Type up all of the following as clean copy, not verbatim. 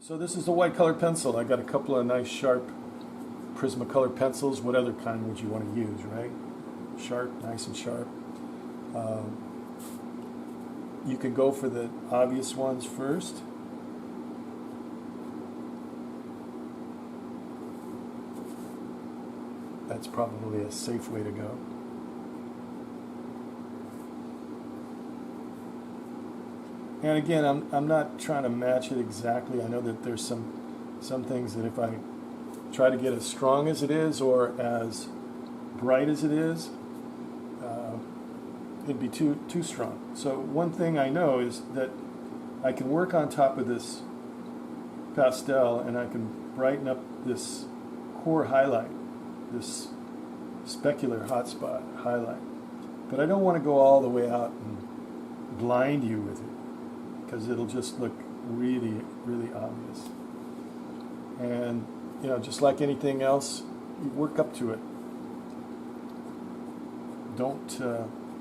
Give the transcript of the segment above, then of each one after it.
So this is the white colored pencil. I got a couple of nice sharp Prismacolor pencils. What other kind would you want to use, right? Sharp, nice and sharp. You could go for the obvious ones first. That's probably a safe way to go. And again, I'm not trying to match it exactly. I know that there's some things that if I try to get as strong as it is or as bright as it is, it'd be too strong. So one thing I know is that I can work on top of this pastel and I can brighten up this core highlight, this specular hotspot highlight. But I don't want to go all the way out and blind you with it, because it'll just look really, really obvious. And, you know, just like anything else, you work up to it.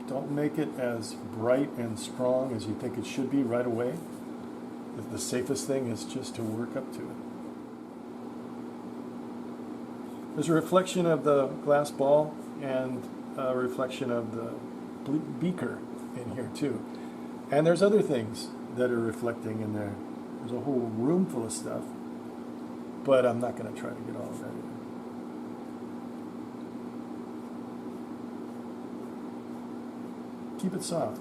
Don't make it as bright and strong as you think it should be right away. The safest thing is just to work up to it. There's a reflection of the glass ball and a reflection of the beaker in here too. And there's other things that are reflecting in there. There's a whole room full of stuff, but I'm not going to try to get all of that in. Keep it soft.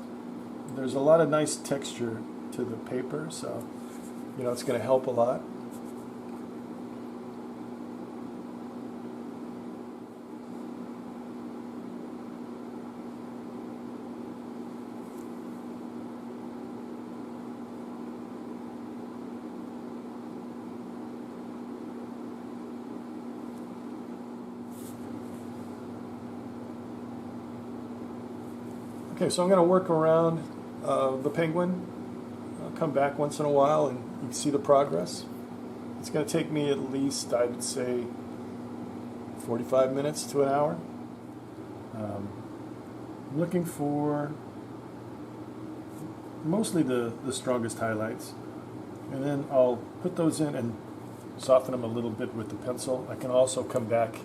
There's a lot of nice texture to the paper, so you know it's going to help a lot. Okay, so I'm going to work around the penguin. I'll come back once in a while and you can see the progress. It's going to take me at least, I would say, 45 minutes to an hour. I'm looking for mostly the strongest highlights. And then I'll put those in and soften them a little bit with the pencil. I can also come back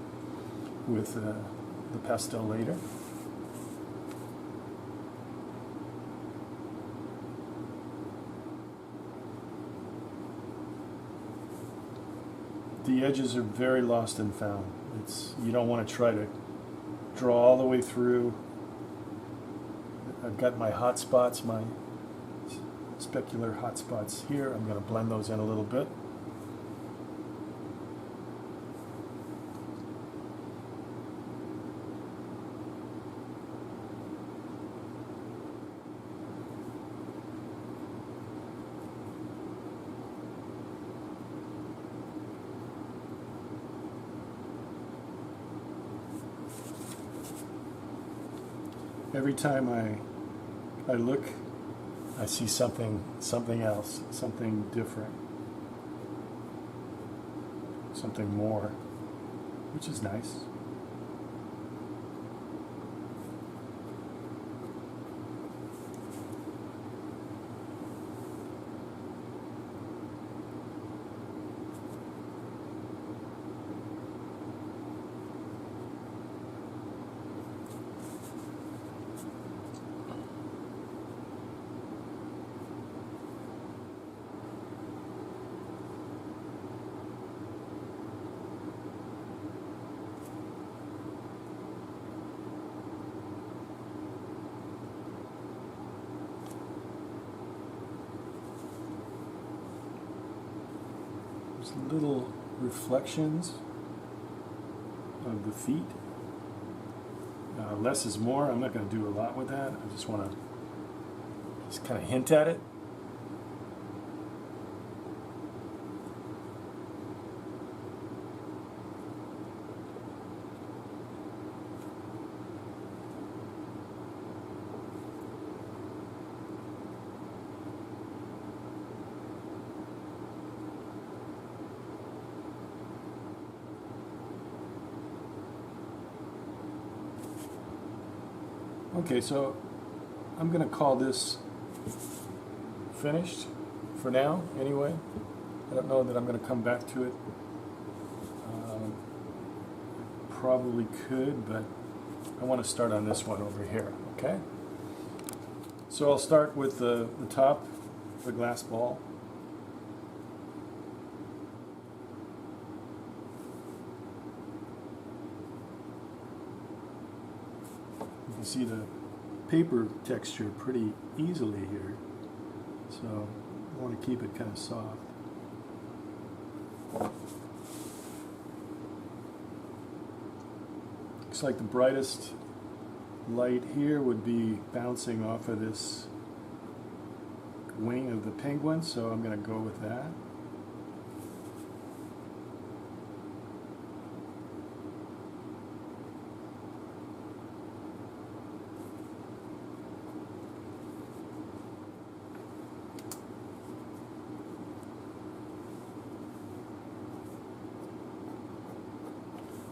with the pastel later. The edges are very lost and found. You don't want to try to draw all the way through. I've got my hot spots, my specular hot spots here. I'm going to blend those in a little bit. Every time I look, I see something else, something different, something more, which is nice. Little reflections of the feet. Less is more. I'm not going to do a lot with that. I just want to just kind of hint at it. Okay, so I'm going to call this finished for now, anyway. I don't know that I'm going to come back to it. Probably could, but I want to start on this one over here, okay? So I'll start with the top, the glass ball. You can see the paper texture pretty easily here, so I want to keep it kind of soft. Looks like the brightest light here would be bouncing off of this wing of the penguin, so I'm going to go with that.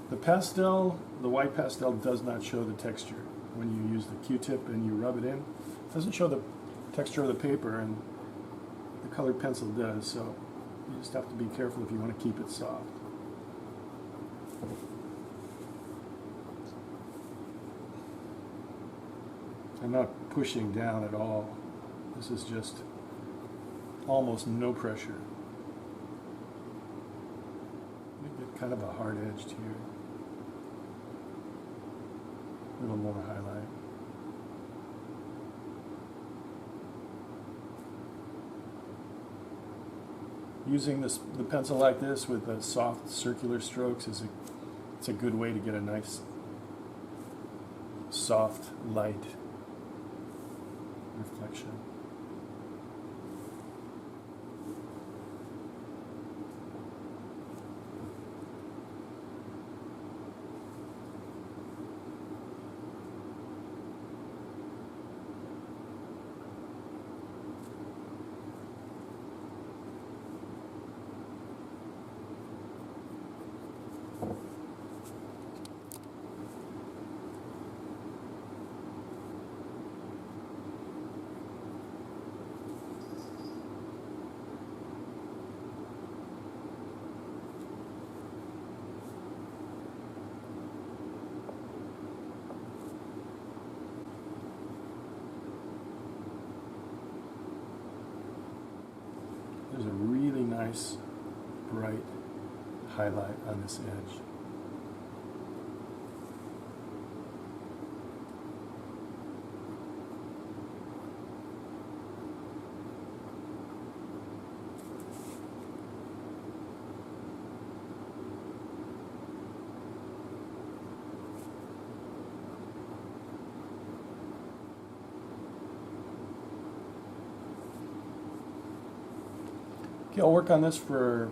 The pastel, the white pastel, does not show the texture. When you use the Q-tip and you rub it in, it doesn't show the texture of the paper, and the colored pencil does, so you just have to be careful if you want to keep it soft. I'm not pushing down at all. This is just almost no pressure. You get kind of a hard edge here. A little more highlight. Using the pencil like this with the soft circular strokes it's a good way to get a nice soft light reflection. There's a really nice bright highlight on this edge. Okay, I'll work on this for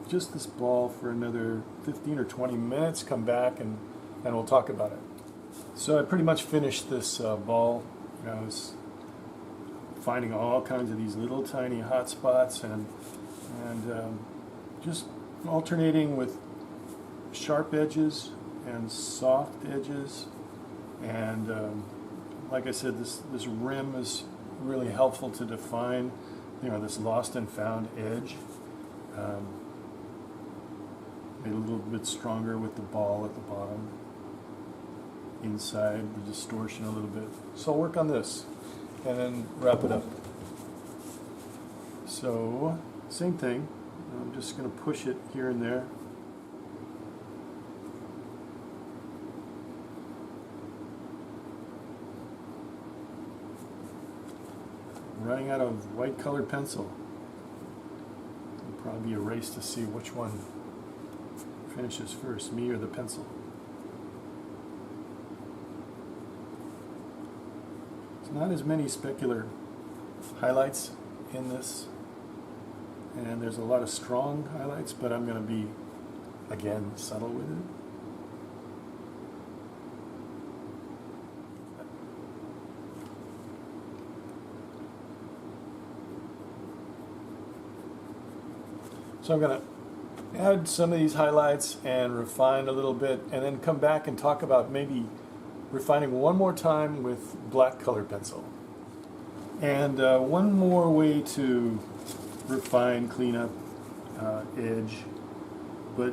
just this ball for another 15 or 20 minutes, come back and we'll talk about it. So I pretty much finished this ball. I was finding all kinds of these little tiny hot spots and just alternating with sharp edges and soft edges. And like I said, this rim is really helpful to define, this lost and found edge. Made a little bit stronger with the ball at the bottom. Inside, the distortion a little bit. So I'll work on this and then wrap it up. So, same thing. I'm just going to push it here and there. Running out of white colored pencil. It'll probably be a race to see which one finishes first, me or the pencil. There's not as many specular highlights in this, and there's a lot of strong highlights, but I'm going to be, again, subtle with it. So I'm going to add some of these highlights and refine a little bit, and then come back and talk about maybe refining one more time with black colored pencil. And one more way to refine, clean up, edge, but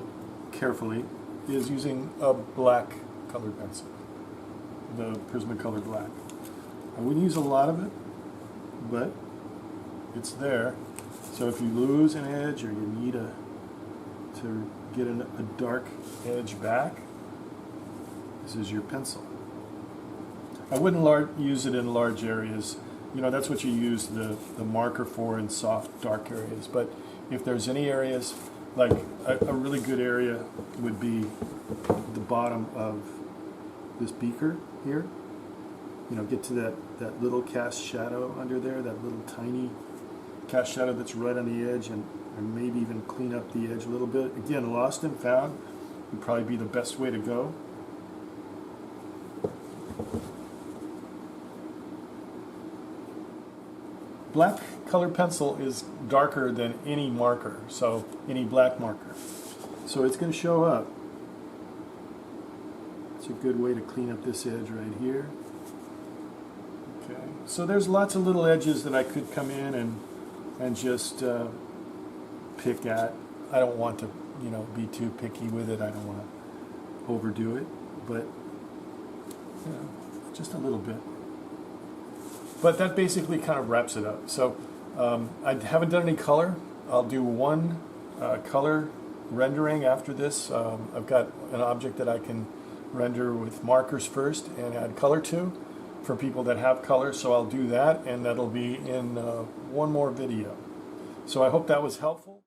carefully, is using a black colored pencil, the Prismacolor black. I wouldn't use a lot of it, but it's there. So if you lose an edge or you need to get a dark edge back, this is your pencil. I wouldn't use it in large areas. You know, that's what you use the marker for in soft, dark areas. But if there's any areas, like a really good area would be the bottom of this beaker here. You know, get to that little cast shadow under there, that little tiny cast shadow that's right on the edge, and maybe even clean up the edge a little bit. Again, lost and found would probably be the best way to go. Black colored pencil is darker than any marker, so any black marker. So it's going to show up. It's a good way to clean up this edge right here. Okay, so there's lots of little edges that I could come in and just pick at. I don't want to, you know, be too picky with it. I don't want to overdo it, but you know, just a little bit. But that basically kind of wraps it up. So I haven't done any color. I'll do one color rendering after this. I've got an object that I can render with markers first and add color to for people that have color. So I'll do that, and that'll be in one more video. So I hope that was helpful.